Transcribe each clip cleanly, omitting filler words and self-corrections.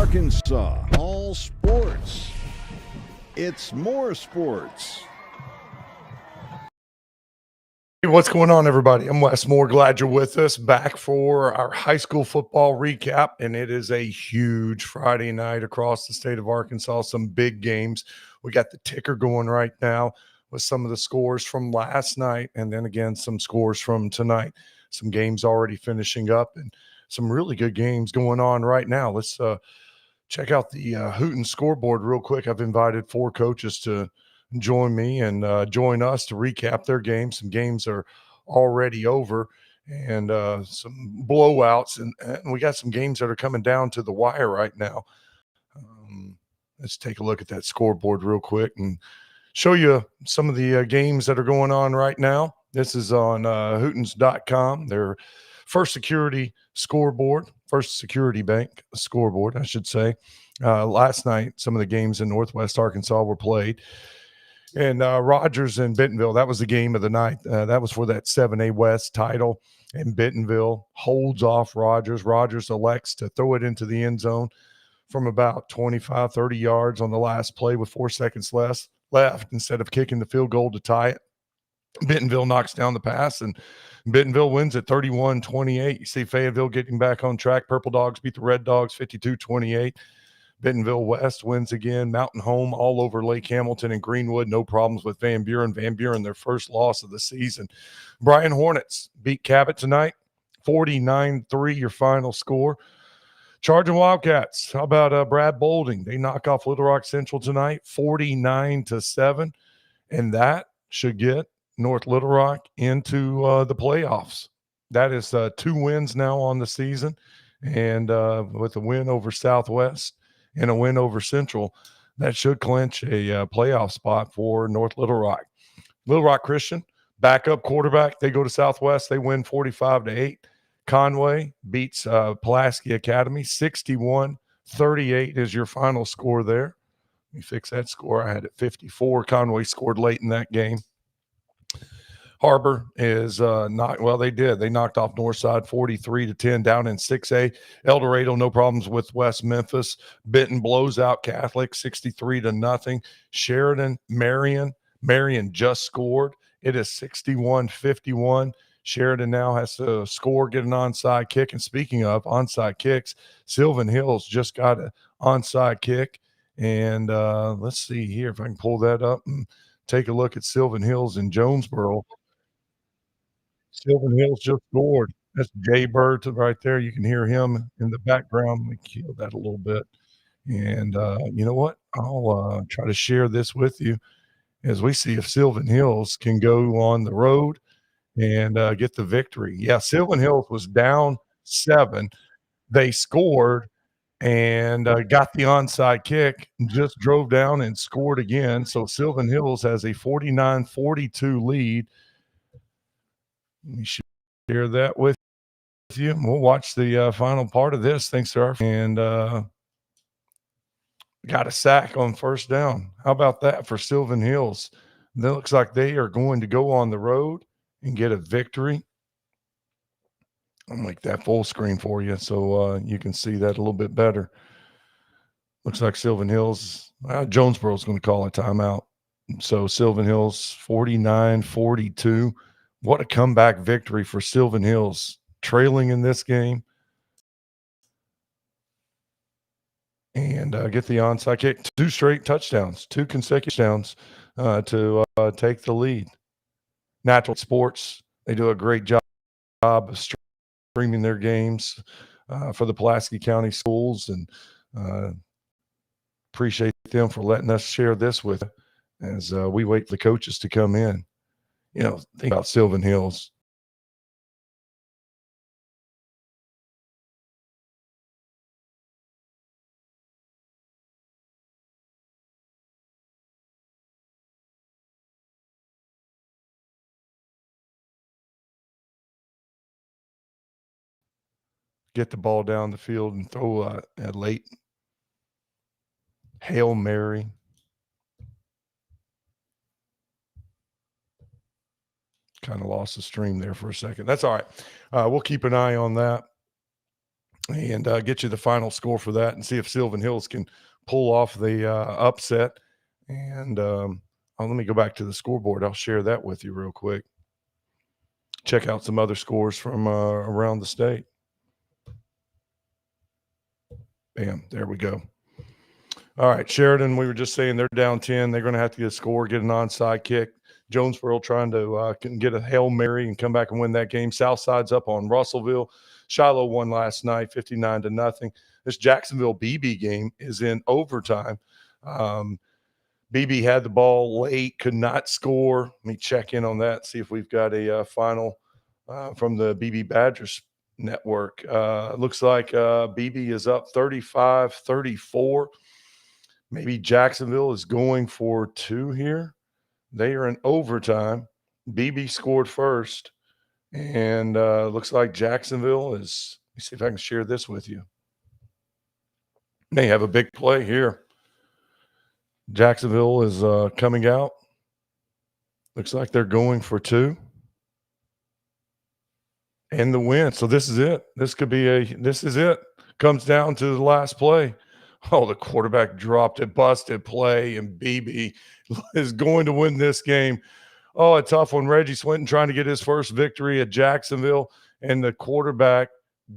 Arkansas. All sports. It's more sports. Hey, what's going on, everybody? I'm Wes Moore. Glad you're with us back for our high school football recap. And it is a huge Friday night across the state of Arkansas. Some big games. We got the ticker going right now with some of the scores from last night. And then again, some scores from tonight. Some games already finishing up and some really good games going on right now. Let's check out the Hooten scoreboard real quick. I've invited 4 coaches to join me and join us to recap their games. Some games are already over and some blowouts, and we got some games that are coming down to the wire right now. Let's take a look at that scoreboard real quick and show you some of the games that are going on right now. This is on Hootens.com, their First Security scoreboard, First Security Bank scoreboard, I should say. Last night, some of the games in Northwest Arkansas were played. And Rogers and Bentonville, that was the game of the night. That was for that 7A West title. And Bentonville holds off Rogers. Rogers elects to throw it into the end zone from about 25, 30 yards on the last play with 4 seconds left instead of kicking the field goal to tie it. Bentonville knocks down the pass, and Bentonville wins at 31-28. You see Fayetteville getting back on track. Purple Dogs beat the Red Dogs 52-28. Bentonville West wins again. Mountain Home all over Lake Hamilton and Greenwood. No problems with Van Buren. Van Buren, their first loss of the season. Bryan Hornets beat Cabot tonight, 49-3, your final score. Charging Wildcats, how about Brad Bolding? They knock off Little Rock Central tonight, 49-7, and that should get North Little Rock into the playoffs. That is 2 wins now on the season, and with a win over Southwest and a win over Central, that should clinch a playoff spot for North Little Rock. Little Rock Christian, backup quarterback, they go to Southwest, they win 45-8. Conway beats Pulaski Academy, 61-38 is your final score there. Let me fix that score. I had it 54. Conway scored late in that game. Harbor is not well. They did. They knocked off Northside 43-10 down in 6A. El Dorado, no problems with West Memphis. Benton blows out Catholic 63-0. Sheridan, Marion just scored. It is 61-51. Sheridan now has to score, get an onside kick. And speaking of onside kicks, Sylvan Hills just got an onside kick. And let's see here if I can pull that up and take a look at Sylvan Hills and Jonesboro. Sylvan Hills just scored. That's Jay Bird right there. You can hear him in the background. Let me kill that a little bit. And you know what? I'll try to share this with you as we see if Sylvan Hills can go on the road and get the victory. Yeah, Sylvan Hills was down 7. They scored and got the onside kick and just drove down and scored again. So Sylvan Hills has a 49-42 lead. Let me share that with you. We'll watch the final part of this. Thanks to our and got a sack on first down. How about that for Sylvan Hills? That looks like they are going to go on the road and get a victory. I'll make that full screen for you so you can see that a little bit better. Looks like Sylvan Hills, Jonesboro is going to call a timeout. So Sylvan Hills 49-42. What a comeback victory for Sylvan Hills, trailing in this game. And get the onside kick. 2 straight touchdowns, 2 consecutive touchdowns to take the lead. Natural Sports, they do a great job of streaming their games for the Pulaski County schools, and appreciate them for letting us share this with as we wait for the coaches to come in. You know, think about Sylvan Hills. Get the ball down the field and throw a late Hail Mary. Kind of lost the stream there for a second. That's all right. We'll keep an eye on that. and get you the final score for that and see if Sylvan Hills can pull off the upset. And let me go back to the scoreboard. I'll share that with you real quick. Check out some other scores from around the state. Bam, there we go. All right, Sheridan, we were just saying they're down 10. They're going to have to get a score, get an onside kick. Jonesboro trying to get a Hail Mary and come back and win that game. Southside's up on Russellville. Shiloh won last night, 59-0. This Jacksonville BB game is in overtime. BB had the ball late, could not score. Let me check in on that, see if we've got a final from the BB Badgers network. Looks like BB is up 35-34. Maybe Jacksonville is going for 2 here. They are in overtime. BB scored first. And looks like Jacksonville is – let me see if I can share this with you. They have a big play here. Jacksonville is coming out. Looks like they're going for 2. And the win. So this is it. This is it. Comes down to the last play. Oh, the quarterback dropped it, busted play, and BB is going to win this game. Oh, a tough one. Reggie Swinton trying to get his first victory at Jacksonville, and the quarterback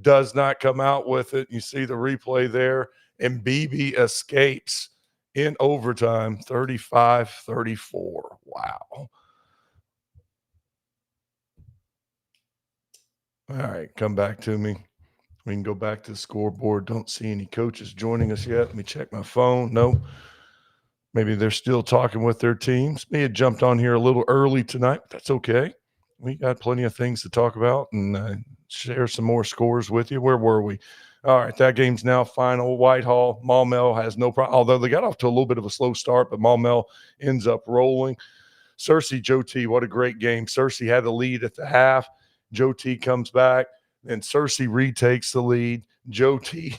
does not come out with it. You see the replay there, and BB escapes in overtime, 35-34. Wow. All right, come back to me. We can go back to the scoreboard. Don't see any coaches joining us yet. Let me check my phone. No. Maybe they're still talking with their teams. May have jumped on here a little early tonight, but that's okay. We got plenty of things to talk about and share some more scores with you. Where were we? All right, that game's now final. Whitehall, Maumelle has no problem, although they got off to a little bit of a slow start, but Maumelle ends up rolling. Searcy, Joe T, what a great game. Searcy had the lead at the half. Joe T comes back, and Searcy retakes the lead. Joe T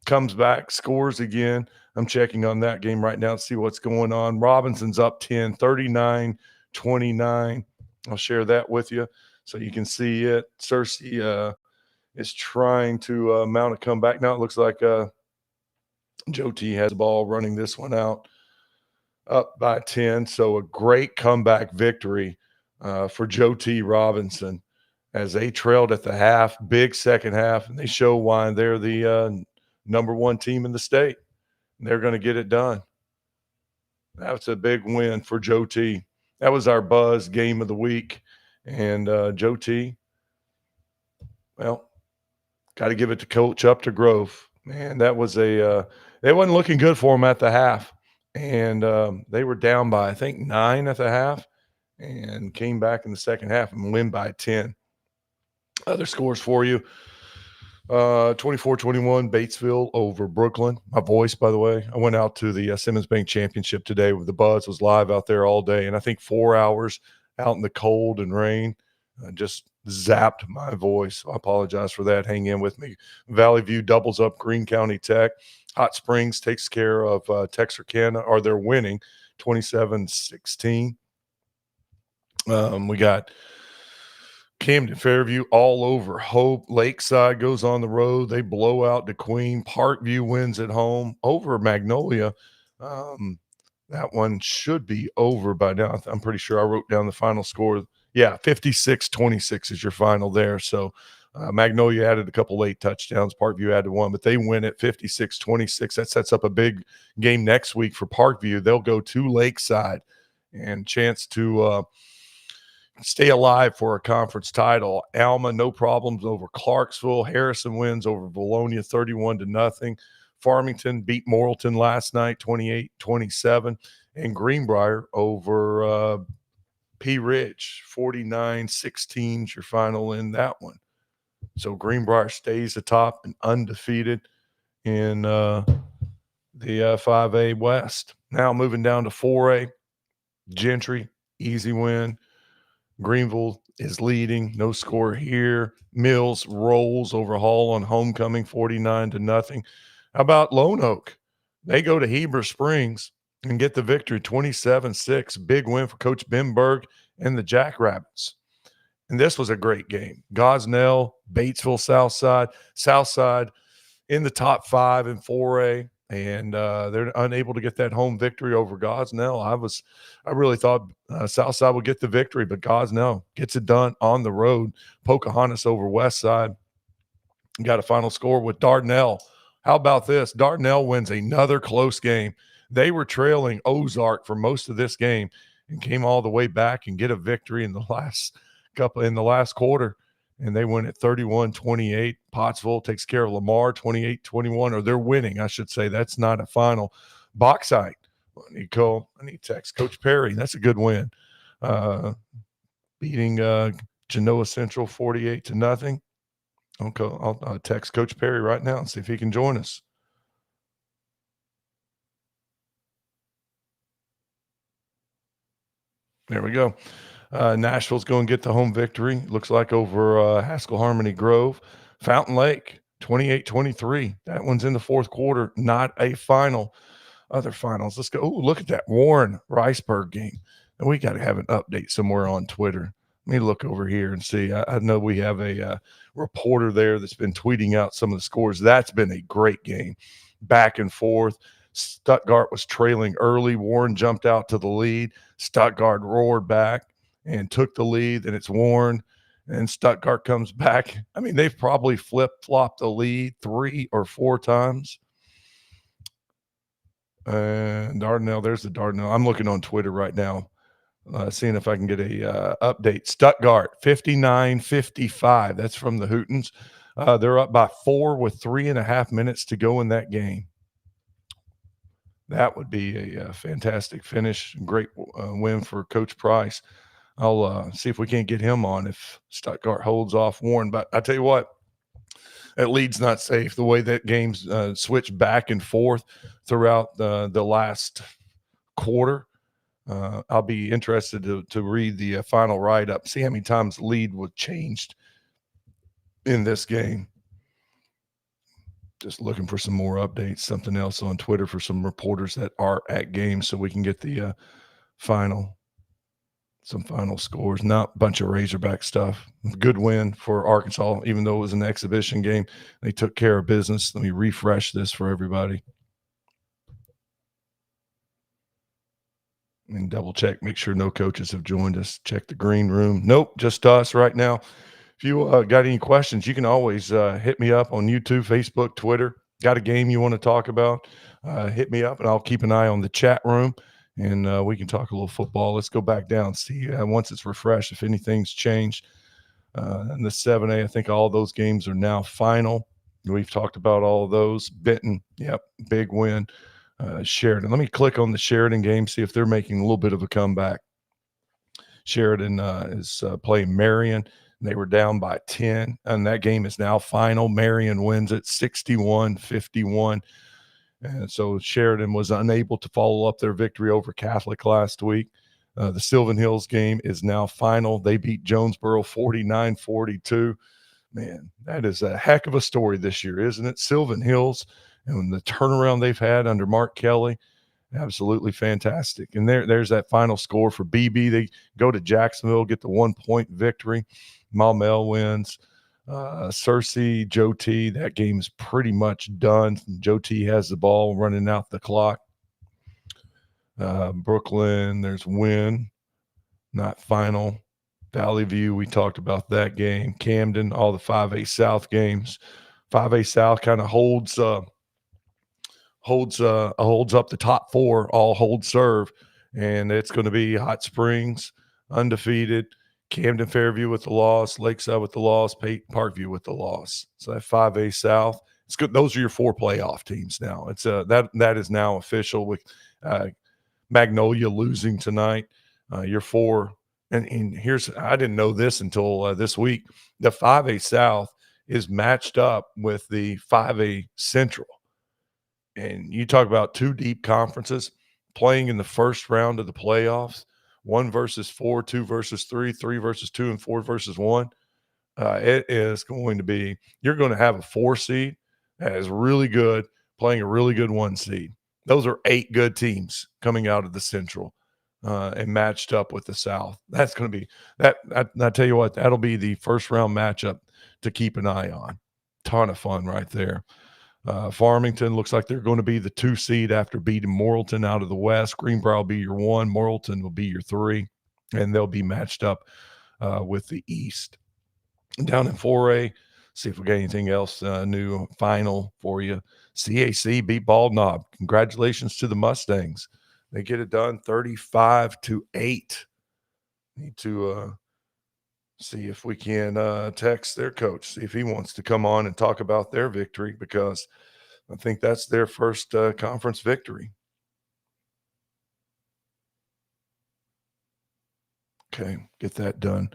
comes back, scores again. I'm checking on that game right now to see what's going on. Robinson's up 10, 39-29. I'll share that with you so you can see it. Searcy is trying to mount a comeback. Now it looks like Joe T has the ball running this one out, up by 10. So a great comeback victory for Joe T. Robinson as they trailed at the half, big second half, and they show why they're the number 1 team in the state. They're going to get it done. That's a big win for Joe T. That was our buzz game of the week. And Joe T, well, got to give it to Coach Updegrove. Man, that was they wasn't looking good for them at the half. And they were down by, I think, 9 at the half and came back in the second half and win by 10. Other scores for you. 24-21 Batesville over Brooklyn. My voice, by the way, I went out to the Simmons Bank Championship today with the buzz, was live out there all day. And I think 4 hours out in the cold and rain just zapped my voice. So I apologize for that. Hang in with me. Valley View doubles up Greene County Tech. Hot Springs takes care of Texarkana, or they're winning 27-16. We got Camden Fairview all over Hope. Lakeside goes on the road. They blow out DeQueen. Parkview wins at home over Magnolia. That one should be over by now. I'm pretty sure I wrote down the final score. Yeah, 56-26 is your final there. So Magnolia added a couple late touchdowns. Parkview added one, but they win at 56-26. That sets up a big game next week for Parkview. They'll go to Lakeside and chance to stay alive for a conference title. Alma, no problems over Clarksville. Harrison wins over Valonia 31-0. Farmington beat Morrilton last night 28-27. And Greenbrier over P. Ridge 49-16 is your final in that one. So Greenbrier stays atop and undefeated in the 5A West. Now moving down to 4A. Gentry, easy win. Greenville is leading, no score here. Mills rolls over Hall on homecoming 49-0. How about Lone Oak? They go to Heber Springs and get the victory 27-6. Big win for Coach Benberg and the Jackrabbits. And this was a great game. Gosnell, Batesville, Southside in the top 5 in 4A, and they're unable to get that home victory over Gosnell. I really thought Southside would get the victory, but Gosnell gets it done on the road. Pocahontas over Westside. Got a final score with Dardanelle. How about this? Dardanelle wins another close game. They were trailing Ozark for most of this game and came all the way back and get a victory in the last quarter. And they win at 31-28. Pottsville takes care of Lamar 28-21, or they're winning, I should say. That's not a final. Bauxite. I need to text Coach Perry. That's a good win. Beating Genoa Central 48-0. Okay, I'll text Coach Perry right now and see if he can join us. There we go. Nashville's going to get the home victory. Looks like over Haskell Harmony Grove. Fountain Lake, 28-23. That one's in the fourth quarter, not a final. Other finals. Let's go. Oh, look at that Warren Riceburg game. And we got to have an update somewhere on Twitter. Let me look over here and see. I know we have a reporter there that's been tweeting out some of the scores. That's been a great game. Back and forth. Stuttgart was trailing early. Warren jumped out to the lead. Stuttgart roared back and took the lead, and it's Warren. And Stuttgart comes back. I mean, they've probably flip-flopped the lead 3 or 4 times. And Dardanelle, there's the Dardanelle. I'm looking on Twitter right now, seeing if I can get a update. Stuttgart, 59-55. That's from the Hootens. They're up by 4 with 3.5 minutes to go in that game. That would be a fantastic finish. Great win for Coach Price. I'll see if we can't get him on if Stuttgart holds off Warren. But I tell you what, that lead's not safe. The way that game's switched back and forth throughout the last quarter, I'll be interested to read the final write-up, see how many times the lead was changed in this game. Just looking for some more updates, something else on Twitter for some reporters that are at games so we can get the final scores. Not a bunch of Razorback stuff. Good win for Arkansas, even though it was an exhibition game. They took care of business. Let me refresh this for everybody. And double check, make sure no coaches have joined us. Check the green room. Nope, just us right now. If you got any questions, you can always hit me up on YouTube, Facebook, Twitter. Got a game you want to talk about, hit me up, and I'll keep an eye on the chat room, and we can talk a little football. Let's go back down, see once it's refreshed if anything's changed. In the 7A, I think all those games are now final. We've talked about all of those. Benton, yep, big win. Sheridan. Let me click on the Sheridan game, see if they're making a little bit of a comeback. Sheridan is playing Marion. They were down by 10, and that game is now final. Marion wins it 61-51. And so Sheridan was unable to follow up their victory over Catholic last week. The Sylvan Hills game is now final. They beat Jonesboro 49-42. Man, that is a heck of a story this year, isn't it? Sylvan Hills and the turnaround they've had under Mark Kelly, absolutely fantastic. And there's that final score for BB. They go to Jacksonville, get the 1-point victory. Maumelle wins. Searcy, Joe T, that game is pretty much done. Joe T has the ball running out the clock. Brooklyn, there's win, not final. Valley View, we talked about that game. Camden, all the 5A South games. 5A South kind of holds up the top 4, all hold serve, and it's going to be Hot Springs, undefeated, Camden Fairview with the loss, Lakeside with the loss, Peyton Parkview with the loss. So that 5A South, it's good. Those are your 4 playoff teams now. It's that is now official with Magnolia losing tonight. Your 4, and here's, I didn't know this until this week. The 5A South is matched up with the 5A Central. And you talk about 2 deep conferences playing in the first round of the playoffs, 1 versus 4, 2 versus 3, 3 versus 2, and 4 versus 1. It is going to be, you're going to have a 4 seed that is really good playing a really good 1 seed. Those are 8 good teams coming out of the Central. and matched up with the South. That's going to be that. I tell you what, that'll be the first round matchup to keep an eye on. Ton of fun right there. Farmington looks like they're going to be the 2 seed after beating Morrilton out of the West. Greenbrier will be your 1. Morrilton will be your 3, and they'll be matched up with the East. Down in 4A, see if we got anything else new final for you. CAC beat Bald Knob. Congratulations to the Mustangs. They get it done 35-8. Need to see if we can text their coach, see if he wants to come on and talk about their victory, because I think that's their first conference victory. Okay, get that done.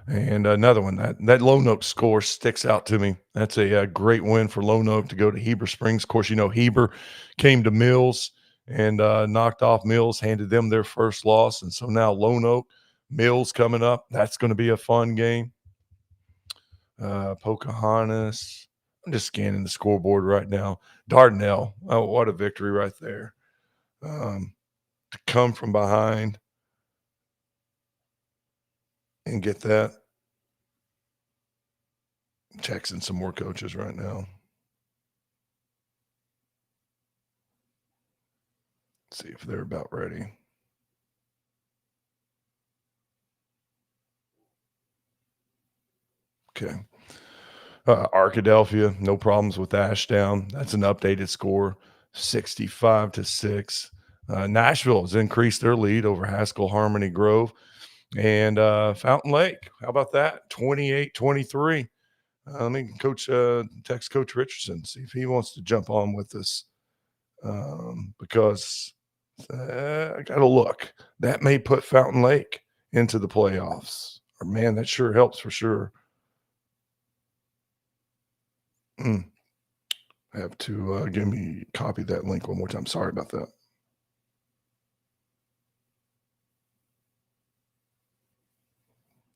And another one, that Lone Oak score sticks out to me. That's a great win for Lone Oak to go to Heber Springs. Of course, Heber came to Mills and knocked off Mills, handed them their first loss. And so now Lone Oak, Mills coming up. That's going to be a fun game. Pocahontas. I'm just scanning the scoreboard right now. Dardanelle. Oh, what a victory right there. To come from behind and get that. Texting some more coaches right now. See if they're about ready. Okay. Arkadelphia, no problems with Ashdown. That's an updated score, 65-6. Nashville has increased their lead over Haskell Harmony Grove. And Fountain Lake, how about that? 28-23. Let me text Coach Richardson, see if he wants to jump on with us, because I got to look. That may put Fountain Lake into the playoffs. Or, man, that sure helps for sure. Have to copy that link one more time. Sorry about that.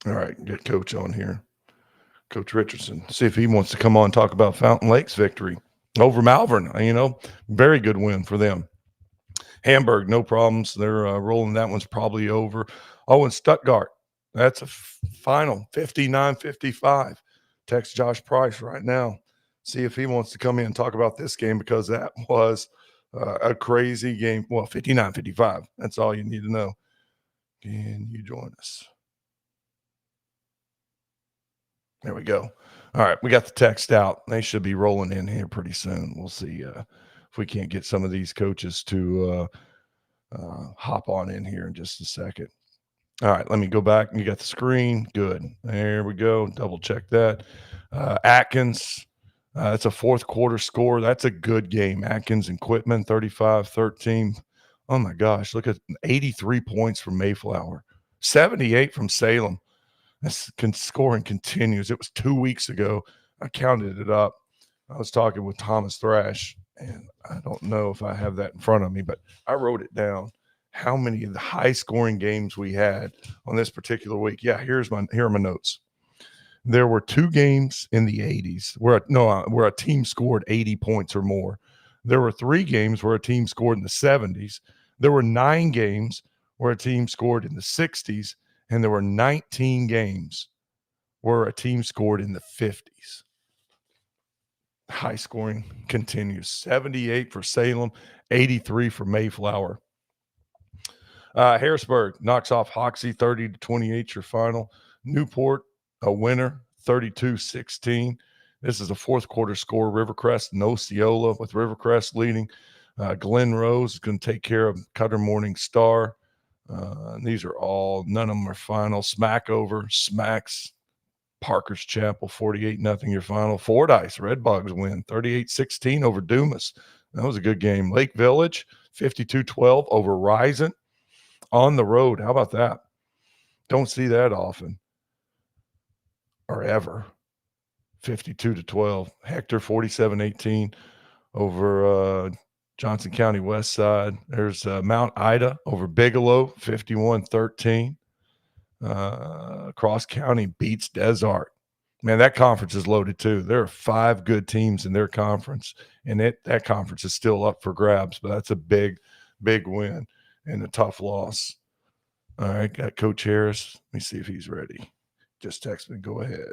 All right, get Coach on here. Coach Richardson, see if he wants to come on and talk about Fountain Lake's victory over Malvern. Very good win for them. Hamburg, no problems. They're rolling. That one's probably over. Oh, and Stuttgart, that's a final 59-55. Text Josh Price right now. See if he wants to come in and talk about this game, because that was a crazy game. Well, 59-55. That's all you need to know. Can you join us? There we go. All right, we got the text out. They should be rolling in here pretty soon. We'll see if we can't get some of these coaches to hop on in here in just a second. All right, let me go back. You got the screen. Good. There we go. Double check that. Atkins, that's a fourth quarter score. That's a good game. Atkins and Quitman, 35-13. Oh, my gosh. Look at 83 points from Mayflower, 78 from Salem. This scoring continues. It was 2 weeks ago. I counted it up. I was talking with Thomas Thrash, and I don't know if I have that in front of me, but I wrote it down. How many of the high-scoring games we had on this particular week? Yeah, here are my notes. There were 2 games in the 80s where a team scored 80 points or more. There were 3 games where a team scored in the 70s. There were 9 games where a team scored in the 60s. And there were 19 games where a team scored in the 50s. High scoring continues. 78 for Salem, 83 for Mayflower. Harrisburg knocks off Hoxie, 30-28, your final. Newport, a winner, 32-16. This is a fourth quarter score. Rivercrest and Osceola, with Rivercrest leading. Glen Rose is going to take care of Cutter Morning Star. These are all, none of them are final. Smacks Parker's Chapel, 48-0 your final. Fordyce Red Bugs win 38-16 over Dumas. That was a good game. Lake Village 52-12 over Rising on the road. How about that? Don't see that often or ever. 52-12. Hector 47-18 over Johnson County West Side. There's Mount Ida over Bigelow, 51-13. Cross County beats Desart. Man, that conference is loaded too. There are 5 good teams in their conference, and that conference is still up for grabs, but that's a big, big win and a tough loss. All right, got Coach Harris. Let me see if he's ready. Just text me. Go ahead.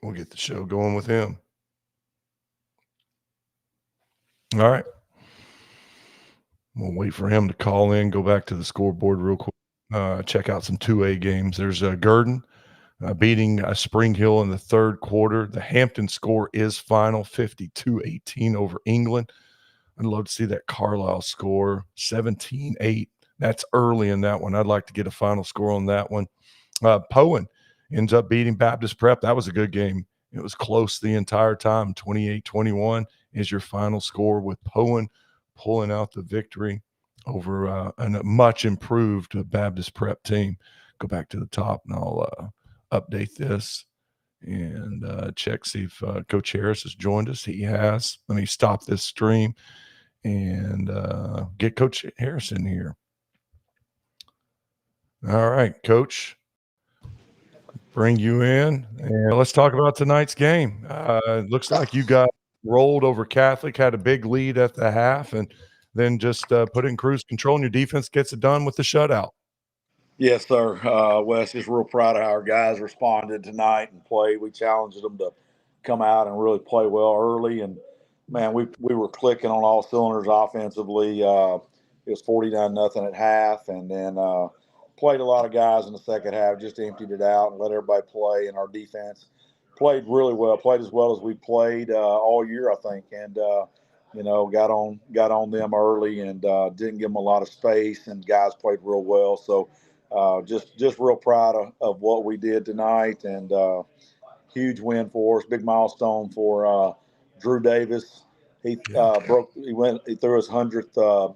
We'll get the show going with him. All right. We'll wait for him to call in, go back to the scoreboard real quick, check out some 2A games. There's Gurdon beating Spring Hill in the third quarter. The Hampton score is final, 52-18 over England. I'd love to see that Carlisle score, 17-8. That's early in that one. I'd like to get a final score on that one. Poen ends up beating Baptist Prep. That was a good game. It was close the entire time. 28-21 is your final score with Poen pulling out the victory over a much improved Baptist Prep team. Go back to the top and I'll update this and check, see if Coach Harris has joined us. He has. Let me stop this stream and get Coach Harris in here. All right, Coach. Bring you in, and let's talk about tonight's game. It looks like you got rolled over Catholic, had a big lead at the half, and then just put it in cruise control, and your defense gets it done with the shutout. Yes, sir. Wes, just real proud of how our guys responded tonight and played. We challenged them to come out and really play well early, and man, we were clicking on all cylinders offensively. It was 49-0 at half, and then played a lot of guys in the second half, just emptied it out and let everybody play. And our defense played really well, played as well as we played all year, I think, and got on them early and didn't give them a lot of space, and guys played real well. So just real proud of what we did tonight, and huge win for us, big milestone for Drew Davis. He threw his 100th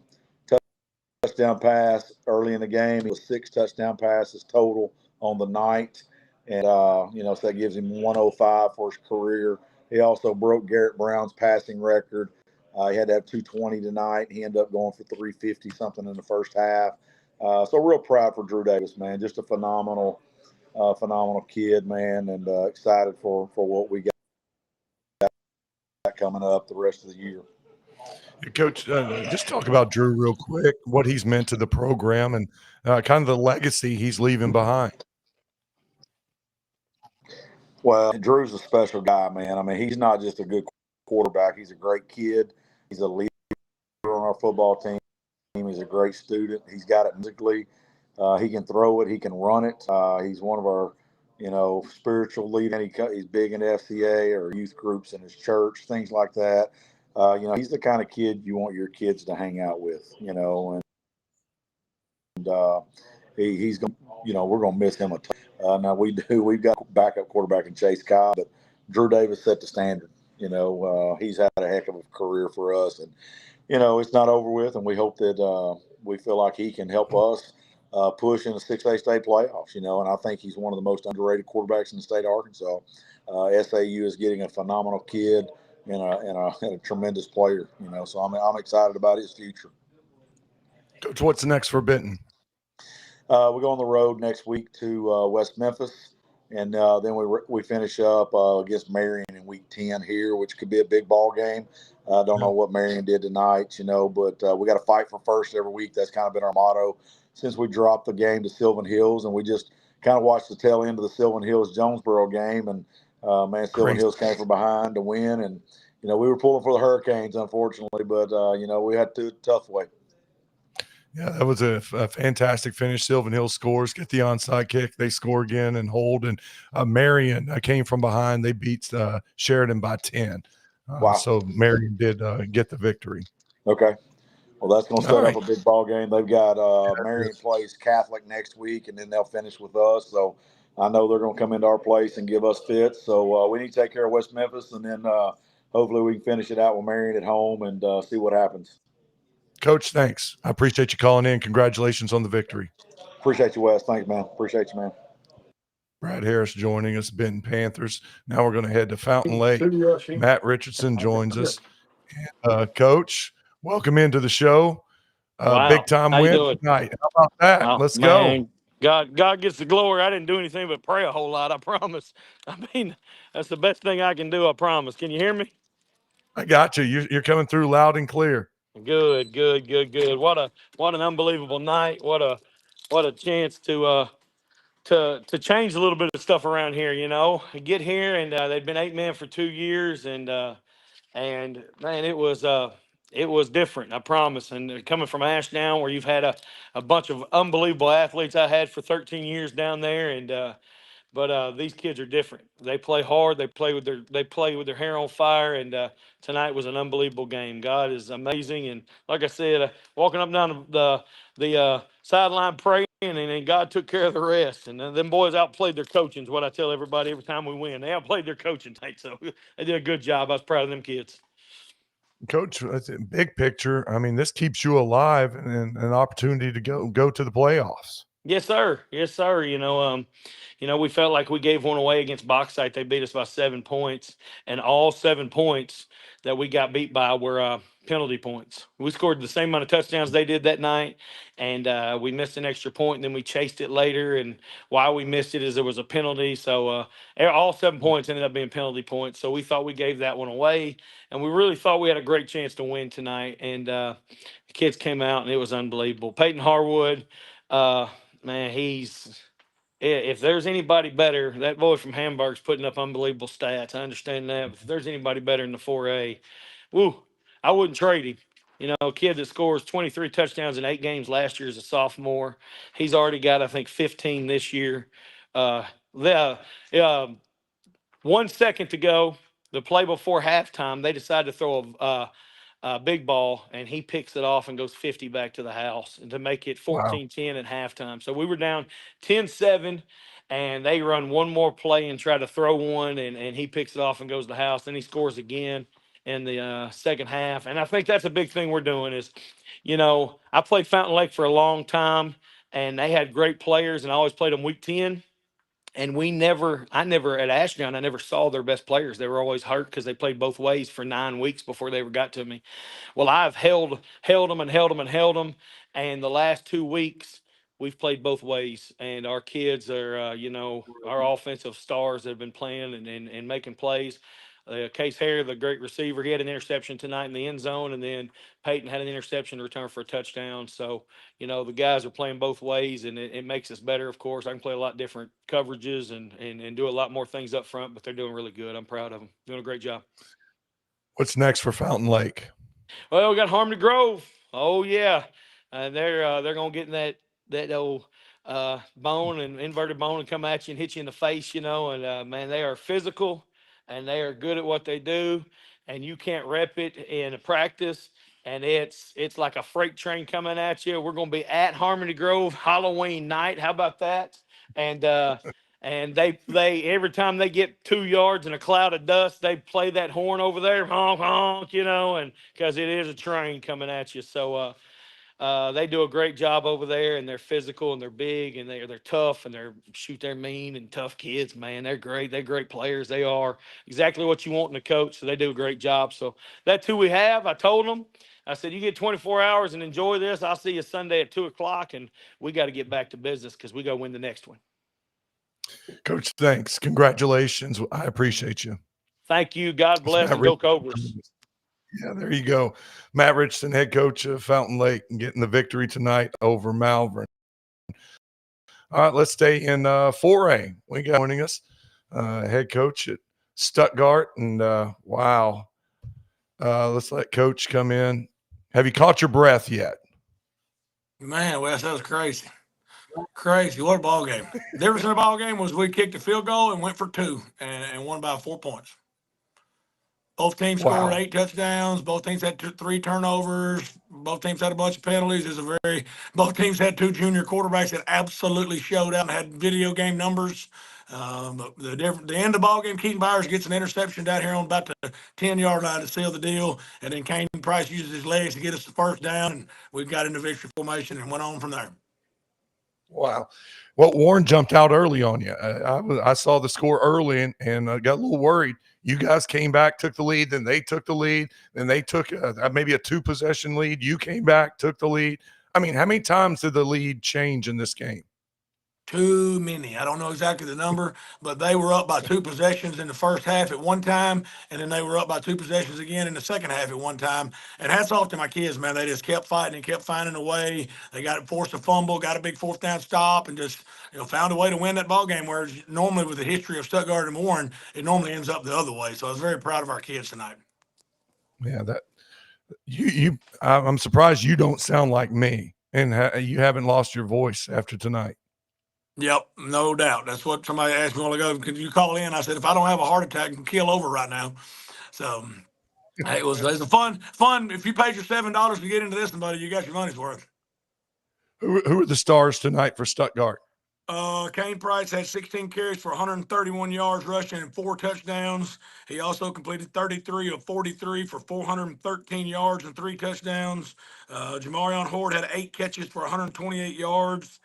touchdown pass early in the game. It was 6 touchdown passes total on the night, and so that gives him 105 for his career. He also broke Garrett Brown's passing record. He had to have 220 tonight. He ended up going for 350 something in the first half. So real proud for Drew Davis, man. Just a phenomenal kid, man, and excited for what we got coming up the rest of the year. Coach, just talk about Drew real quick, what he's meant to the program and kind of the legacy he's leaving behind. Well, Drew's a special guy, man. I mean, he's not just a good quarterback. He's a great kid. He's a leader on our football team. He's a great student. He's got it musically. He can throw it. He can run it. He's one of our, spiritual leaders. He's big in FCA or youth groups in his church, things like that. He's the kind of kid you want your kids to hang out with, and he's going we're going to miss him a ton. Now we've got backup quarterback in Chase Cobb, but Drew Davis set the standard. He's had a heck of a career for us, and, it's not over with, and we hope that we feel like he can help us push in the 6A state playoffs, and I think he's one of the most underrated quarterbacks in the state of Arkansas. SAU is getting a phenomenal kid and a tremendous player, so I'm excited about his future. Coach, what's next for Benton? We go on the road next week to West Memphis, and then we finish up against Marion in week 10 here, which could be a big ball game. I don't know what Marion did tonight, but we got to fight for first every week. That's kind of been our motto since we dropped the game to Sylvan Hills, and we just kind of watched the tail end of the Sylvan Hills-Jonesboro game, and Sylvan Hills came from behind to win, and we were pulling for the Hurricanes, unfortunately, but we had to do it a tough way. Yeah, that was a fantastic finish. Sylvan Hills scores, get the onside kick. They score again and hold. And Marion came from behind. They beat Sheridan by 10. Wow. So Marion did get the victory. Okay. Well, that's going to set up a big ball game. They've got Marion plays Catholic next week, and then they'll finish with us. So I know they're going to come into our place and give us fits. So we need to take care of West Memphis, and then hopefully we can finish it out with Marion at home and see what happens. Coach, thanks. I appreciate you calling in. Congratulations on the victory. Appreciate you, Wes. Thanks, man. Appreciate you, man. Brad Harris joining us, Benton Panthers. Now we're going to head to Fountain Lake. Matt Richardson joins us. Coach, welcome into the show. Wow. Big time win tonight. How about that? Let's go. God gets the glory. I didn't do anything but pray a whole lot, I promise. I mean, that's the best thing I can do, I promise. Can you hear me? I got you. You're coming through loud and clear. Good, good, good, good. What an unbelievable night. What a chance to change a little bit of stuff around here. Get here, and they'd been 8 men for 2 years, and man, it was different, I promise. And coming from Ashdown, where you've had a bunch of unbelievable athletes I had for 13 years down there, but these kids are different. They play hard. They play with their hair on fire. And tonight was an unbelievable game. God is amazing. And like I said, walking up and down the sideline praying, and then God took care of the rest. And them boys outplayed their coaching. Is what I tell everybody every time we win. They outplayed their coaching tonight, so they did a good job. I was proud of them kids. Coach, that's a big picture. I mean, this keeps you alive and an opportunity to go to the playoffs. Yes, sir. Yes, sir. We felt like we gave one away against Bauxite. They beat us by 7 points, and all 7 points that we got beat by were penalty points. We scored the same amount of touchdowns they did that night, and we missed an extra point, and then we chased it later. And why we missed it is there was a penalty. So all 7 points ended up being penalty points. So we thought we gave that one away, and we really thought we had a great chance to win tonight. And the kids came out, and it was unbelievable. Peyton Harwood. Man, if there's anybody better, that boy from Hamburg's putting up unbelievable stats. I understand that. But if there's anybody better in the 4A, woo, I wouldn't trade him. A kid that scores 23 touchdowns in 8 games last year as a sophomore. He's already got, I think, 15 this year. The 1 second to go, the play before halftime, they decided to throw big ball, and he picks it off and goes 50 back to the house, and to make it 14-10 at halftime. So we were down 10-7, and they run one more play and try to throw one, and he picks it off and goes to the house. Then he scores again in the second half. And I think that's a big thing we're doing is, I played Fountain Lake for a long time, and they had great players, and I always played them week 10. And I never at Ashdown, I never saw their best players. They were always hurt because they played both ways for 9 weeks before they ever got to me. Well, I've held them and held them and held them. And the last 2 weeks, we've played both ways. And our kids are, our offensive stars that have been playing and making plays. Case Hare, the great receiver, he had an interception tonight in the end zone. And then Peyton had an interception to return for a touchdown. So, the guys are playing both ways, and it makes us better, of course. I can play a lot different coverages and do a lot more things up front, but they're doing really good. I'm proud of them. Doing a great job. What's next for Fountain Lake? Well, we got Harmony Grove. Oh, yeah. They're going to get in that old bone and inverted bone and come at you and hit you in the face, and man, they are physical, and they are good at what they do, and you can't rep it in a practice. And it's like a freight train coming at you. We're going to be at Harmony Grove Halloween night. How about that? And they every time they get 2 yards in a cloud of dust, they play that horn over there, honk honk, and because it is a train coming at you. So they do a great job over there, and they're physical, and they're big, and they're tough, and they're mean and tough kids, man. They're great. They're great players. They are exactly what you want in a coach. So they do a great job. So that's who we have. I told them, I said, you get 24 hours and enjoy this. I'll see you Sunday at 2:00, and we got to get back to business because we got to win the next one. Coach, thanks. Congratulations. I appreciate you. Thank you. God bless, and go Cobras. Yeah, there you go. Matt Richardson, head coach of Fountain Lake, and getting the victory tonight over Malvern. All right, let's stay in 4A. We got joining us, head coach at Stuttgart, and wow. Let's let Coach come in. Have you caught your breath yet? Man, Wes, that was crazy. Crazy. What a ball game. The difference in the ball game was we kicked a field goal and went for 2 and won by 4 points. Both teams scored 8 touchdowns. Both teams had 3 turnovers. Both teams had a bunch of penalties. Both teams had 2 junior quarterbacks that absolutely showed out and had video game numbers. The end of the ball game, Keaton Byers gets an interception down here on about the 10-yard line to seal the deal, and then Kane Price uses his legs to get us the first down, and we got into victory formation and went on from there. Wow. Well, Warren jumped out early on you. I saw the score early and got a little worried. You guys came back, took the lead, then they took the lead, then they took maybe a 2-possession lead. You came back, took the lead. I mean, how many times did the lead change in this game? Too many. I don't know exactly the number, but they were up by 2 possessions in the first half at one time, and then they were up by 2 possessions again in the second half at one time. And hats off to my kids, man. They just kept fighting and kept finding a way. They got forced a fumble, got a big fourth down stop, and just found a way to win that ball game. Whereas normally with the history of Stuttgart and Warren, it normally ends up the other way. So I was very proud of our kids tonight. Yeah, I'm surprised you don't sound like me, and you haven't lost your voice after tonight. Yep, no doubt. That's what somebody asked me a while ago. Could you call in? I said, if I don't have a heart attack, I can keel over right now. So it was a fun. If you paid your $7 to get into this, buddy, you got your money's worth. Who are the stars tonight for Stuttgart? Kane Price had 16 carries for 131 yards rushing and 4 touchdowns. He also completed 33 of 43 for 413 yards and 3 touchdowns. Jamarion Horde had 8 catches for 128 yards.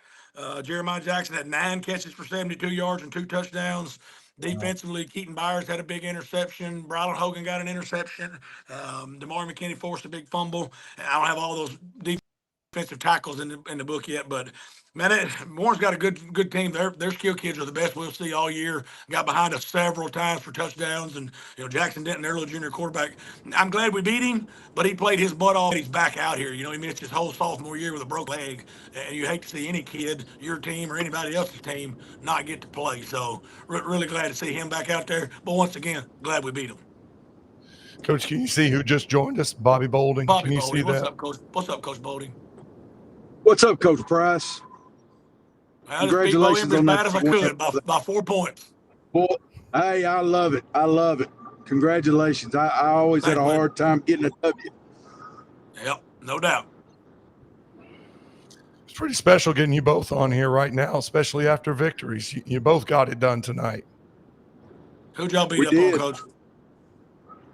Jeremiah Jackson had 9 catches for 72 yards and 2 touchdowns. Defensively, Keaton Byers had a big interception. Brylan Hogan got an interception. Damari McKinney forced a big fumble. I don't have all those defensive tackles in the book yet, but man, Warren's got a good team. Their skill kids are the best we'll see all year. Got behind us several times for touchdowns, and Jackson Denton, their little junior quarterback. I'm glad we beat him, but he played his butt off. He's back out here. He missed his whole sophomore year with a broken leg, and you hate to see any kid, your team or anybody else's team, not get to play. So really glad to see him back out there. But once again, glad we beat him. Coach, can you see who just joined us? Bobby Bolding. Bobby can you Bolding. see that? What's up, Coach Bolding? What's up, Coach Price? I just beat Bo Ember as bad as I could by 4 points. Boy, hey, I love it. Congratulations. I always had a hard time getting a W. Yep, no doubt. It's pretty special getting you both on here right now, especially after victories. You both got it done tonight. Who'd y'all beat up on, Coach?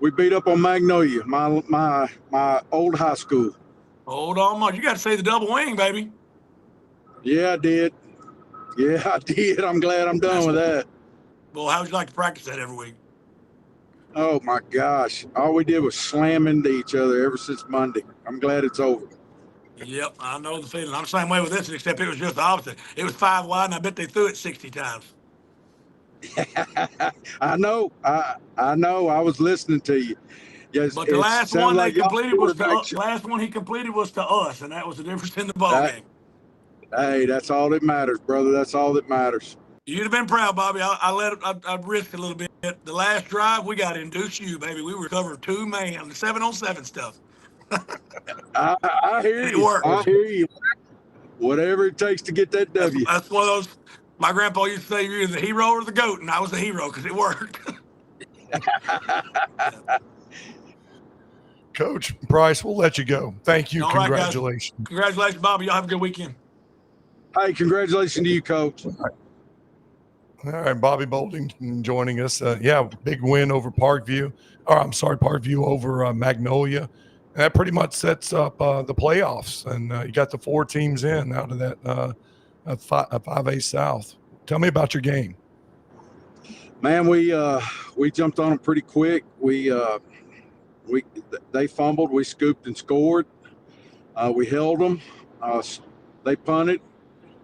We beat up on Magnolia, my old high school. Hold on, Mark. You got to say the double wing, baby. Yeah, I did. I'm glad I'm done with that. Well, how would you like to practice that every week? Oh, my gosh. All we did was slam into each other ever since Monday. I'm glad it's over. Yep, I know the feeling. I'm the same way with this, except it was just the opposite. It was 5 wide, and I bet they threw it 60 times. I know. I was listening to you. Yes, but the last one like he completed was to us, and that was the difference in the ball game. Hey, that's all that matters, brother. That's all that matters. You'd have been proud, Bobby. I risked a little bit. The last drive, we got to induce you, baby. We were covering 2-man, 7-on-7 stuff. I hear you. I hear you. Whatever it takes to get that W. That's one of those. My grandpa used to say, you're either the hero or the goat, and I was the hero because it worked. Coach Price, we'll let you go. Thank you. All Congratulations. Right, congratulations, Bobby. Y'all have a good weekend. Hey, congratulations to you, Coach. All right, Bobby Bolding joining us. Big win over Parkview. Parkview over Magnolia. And that pretty much sets up the playoffs. And you got the 4 teams in out of that 5A South. Tell me about your game. Man, we jumped on them pretty quick. They fumbled. We scooped and scored. We held them. They punted.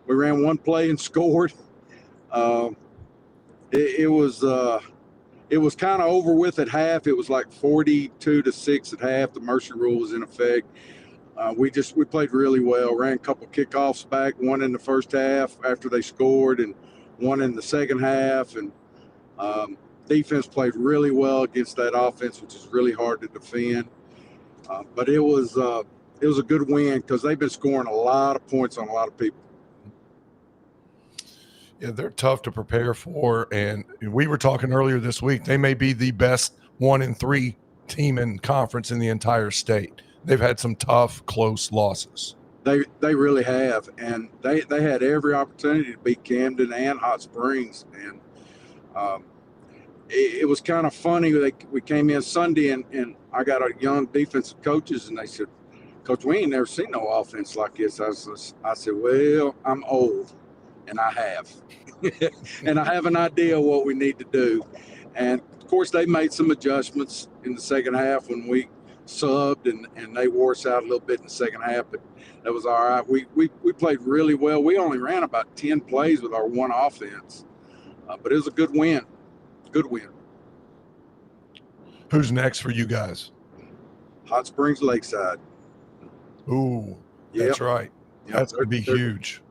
We ran one play and scored. It was kind of over with at half. It was like 42-6 at half. The Mercy rule was in effect. We played really well. Ran a couple kickoffs back, one in the first half after they scored, and one in the second half. And defense played really well against that offense, which is really hard to defend. But it was a good win because they've been scoring a lot of points on a lot of people. Yeah, they're tough to prepare for. And we were talking earlier this week, they may be the best 1-3 team in conference in the entire state. They've had some tough, close losses. They really have. And they had every opportunity to beat Camden and Hot Springs. And it was kind of funny. We came in Sunday, and I got our young defensive coaches, and they said, Coach, we ain't never seen no offense like this. I said, well, I'm old. And I have. And I have an idea of what we need to do. And, of course, they made some adjustments in the second half when we subbed, and they wore us out a little bit in the second half, but that was all right. We played really well. We only ran about 10 plays with our one offense, but it was a good win. Good win. Who's next for you guys? Hot Springs Lakeside. Ooh, Yep. that's right. Yep. That's going to be They're huge.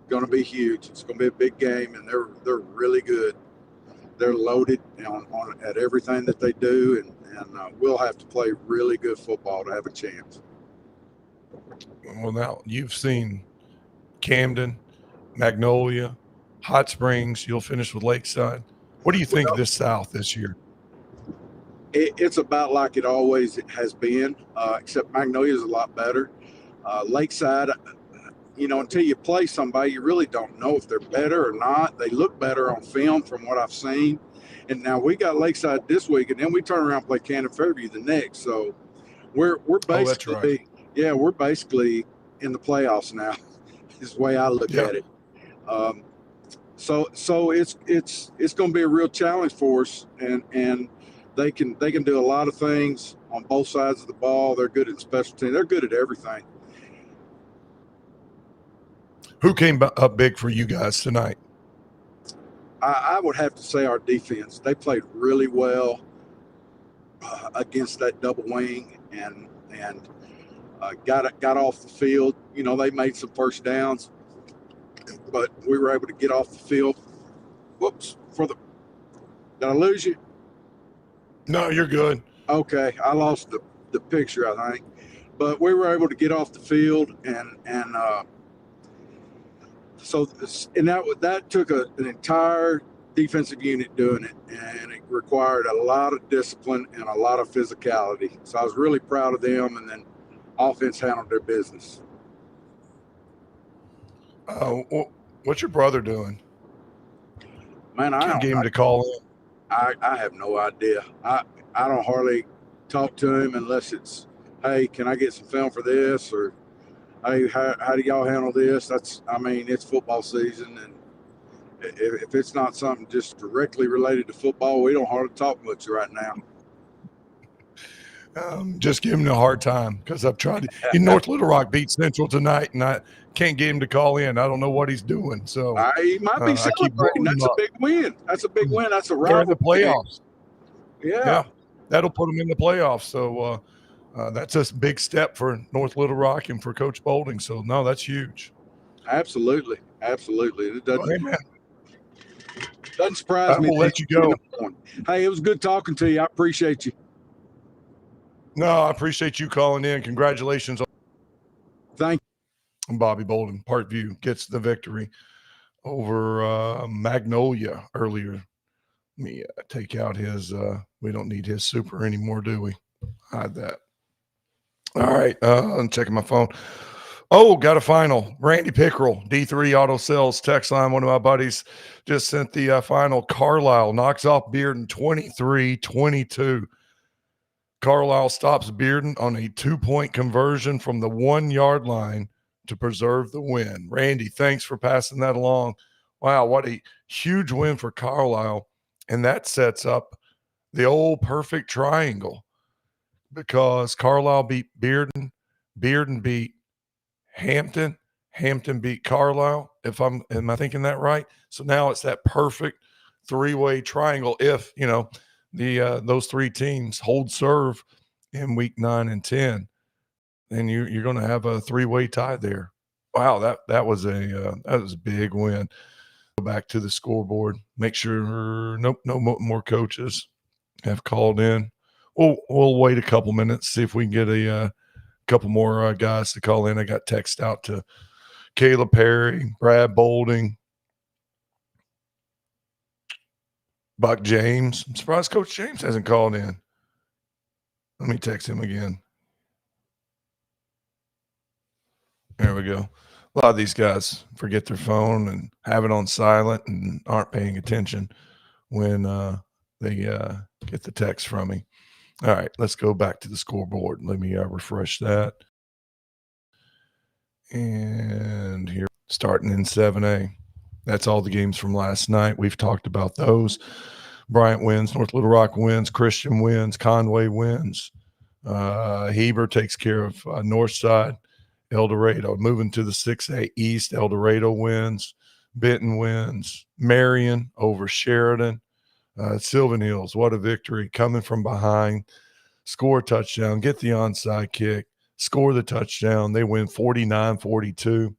going to be huge. It's going to be a big game, and they're really good. They're loaded on at everything that they do, and we'll have to play really good football to have a chance. Well, now you've seen Camden, Magnolia, Hot Springs. You'll finish with Lakeside. What do you think of this South this year? It's about like it always has been, except Magnolia is a lot better. Lakeside, until you play somebody, you really don't know if they're better or not. They look better on film from what I've seen. And now we got Lakeside this week, and then we turn around and play Cannon Fairview the next. So we're basically, we're basically in the playoffs now. Is the way I look at it. So it's going to be a real challenge for us, and they can do a lot of things on both sides of the ball. They're good at special teams. They're good at everything. Who came up big for you guys tonight? I would have to say our defense. They played really well against that double wing and got off the field. They made some first downs, but we were able to get off the field. Whoops! Did I lose you? No, you're good. Okay, I lost the picture, I think, but we were able to get off the field so that took an entire defensive unit doing it, and it required a lot of discipline and a lot of physicality. So I was really proud of them, and then offense handled their business. What's your brother doing? Man, I gave him to call in. I have no idea. I don't hardly talk to him unless it's, hey, can I get some film for this, or hey, how do y'all handle this? It's football season, and if it's not something just directly related to football, we don't hardly talk much right now. Just give him a hard time because I've tried. North Little Rock beat Central tonight, and I can't get him to call in. I don't know what he's doing. So he might be celebrating. That's a big win. That's a big win. That's a rival. They're in the playoffs. Yeah, that'll put them in the playoffs. So that's a big step for North Little Rock and for Coach Bolding. So no, that's huge. Absolutely. It doesn't surprise me. We'll let you go. Hey, it was good talking to you. I appreciate you. No, I appreciate you calling in. Congratulations. Thank you. Bobby Bolden, Parkview, gets the victory over Magnolia earlier. Let me take out his we don't need his super anymore, do we? Hide that. All right, I'm checking my phone. Oh, got a final. Randy Pickerel, D3 Auto Sales text line. One of my buddies just sent the final. Carlisle knocks off Bearden 23-22. Carlisle stops Bearden on a 2-point conversion from the 1-yard line to preserve the win. Randy, thanks for passing that along. Wow, what a huge win for Carlisle. And that sets up the old perfect triangle because Carlisle beat Bearden, Bearden beat Hampton, Hampton beat Carlisle. Am I thinking that right? So now it's that perfect 3-way triangle if, those 3 teams hold serve in week 9 and 10, then you're going to have a 3-way tie there. Wow, that was a big win. Go back to the scoreboard. Make sure no more coaches have called in. We'll wait a couple minutes, see if we can get a couple more guys to call in. I got text out to Caleb Perry, Brad Bolding, Buck James. I'm surprised Coach James hasn't called in. Let me text him again. There we go. A lot of these guys forget their phone and have it on silent and aren't paying attention when they get the text from me. All right, let's go back to the scoreboard. Let me refresh that. And here, starting in 7A. That's all the games from last night. We've talked about those. Bryant wins, North Little Rock wins, Christian wins, Conway wins. Heber takes care of Northside. El Dorado moving to the 6A East. El Dorado wins. Benton wins. Marion over Sheridan. Sylvan Hills, what a victory. Coming from behind, score a touchdown, get the onside kick, score the touchdown. They win 49-42.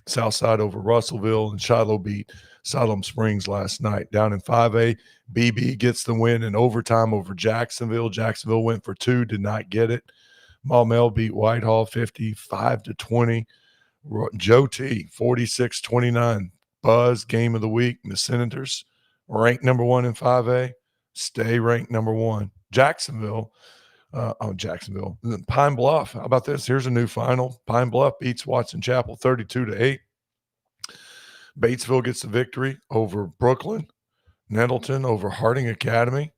Southside over Russellville, and Shiloh beat Siloam Springs last night. Down in 5A, BB gets the win in overtime over Jacksonville. Jacksonville went for 2, did not get it. Maumelle beat Whitehall 55-20. Joe T 46-29. Buzz game of the week. And the Senators ranked number 1 in 5A, stay ranked number 1. Jacksonville. Pine Bluff. How about this? Here's a new final. Pine Bluff beats Watson Chapel 32-8. Batesville gets the victory over Brooklyn. Nettleton over Harding Academy.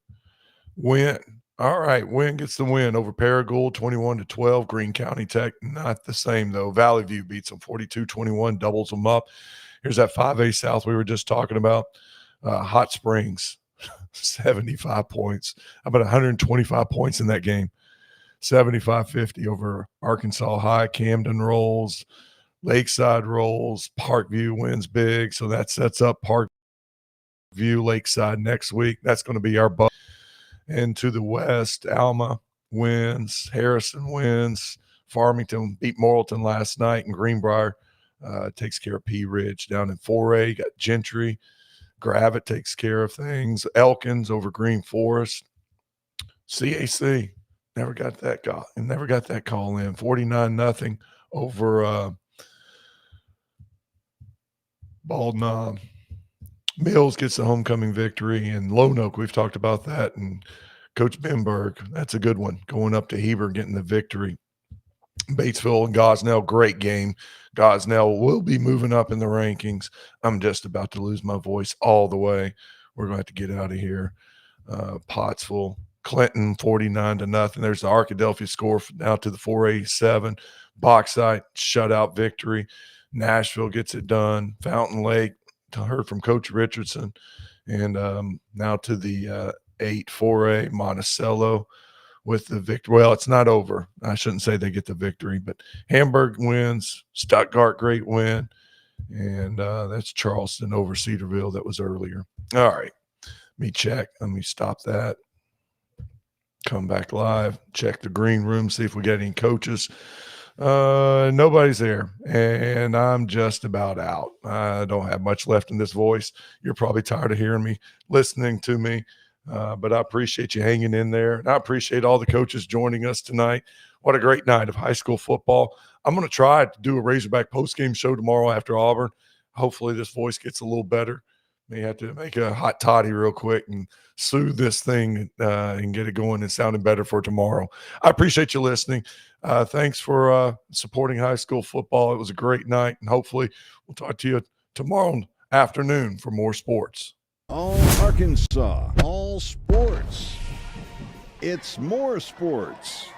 Wynn. All right, Wynn gets the win over Paragould 21-12. Greene County Tech, not the same though. Valley View beats them 42-21, doubles them up. Here's that 5A South we were just talking about. Hot Springs, 75 points. How about 125 points in that game? 75-50 over Arkansas High. Camden rolls. Lakeside rolls. Parkview wins big. So that sets up Parkview Lakeside next week. That's going to be our buck. And to the west, Alma wins. Harrison wins. Farmington beat Morrilton last night. And Greenbrier takes care of Pea Ridge. Down in 4A, got Gentry. Gravett takes care of things. Elkins over Green Forest. CAC never got that call. Never got that call in. 49-0 over Bald Knob. Mills gets the homecoming victory, and Lone Oak, we've talked about that. And Coach Benberg, that's a good one. Going up to Heber, getting the victory. Batesville and Gosnell, great game. Gosnell will be moving up in the rankings. I'm just about to lose my voice all the way. We're going to have to get out of here. Pottsville, Clinton, 49-0. There's the Arkadelphia score now to the 487. Bauxite, shutout victory. Nashville gets it done. Fountain Lake, heard from Coach Richardson. And now to the 8-4A, Monticello with the victory. Well, it's not over. I shouldn't say they get the victory, but Hamburg wins. Stuttgart, great win. And that's Charleston over Cedarville. That was earlier. All right. Let me check. Let me stop that. Come back live. Check the green room, see if we got any coaches. Nobody's there, and I'm just about out. I don't have much left in this voice. You're probably tired of hearing me, listening to me. But I appreciate you hanging in there. And I appreciate all the coaches joining us tonight. What a great night of high school football. I'm going to try to do a Razorback postgame show tomorrow after Auburn. Hopefully this voice gets a little better. May have to make a hot toddy real quick and soothe this thing and get it going and sounding better for tomorrow. I appreciate you listening. Thanks for supporting high school football. It was a great night, and hopefully we'll talk to you tomorrow afternoon for more sports. All Arkansas, all sports. It's more sports.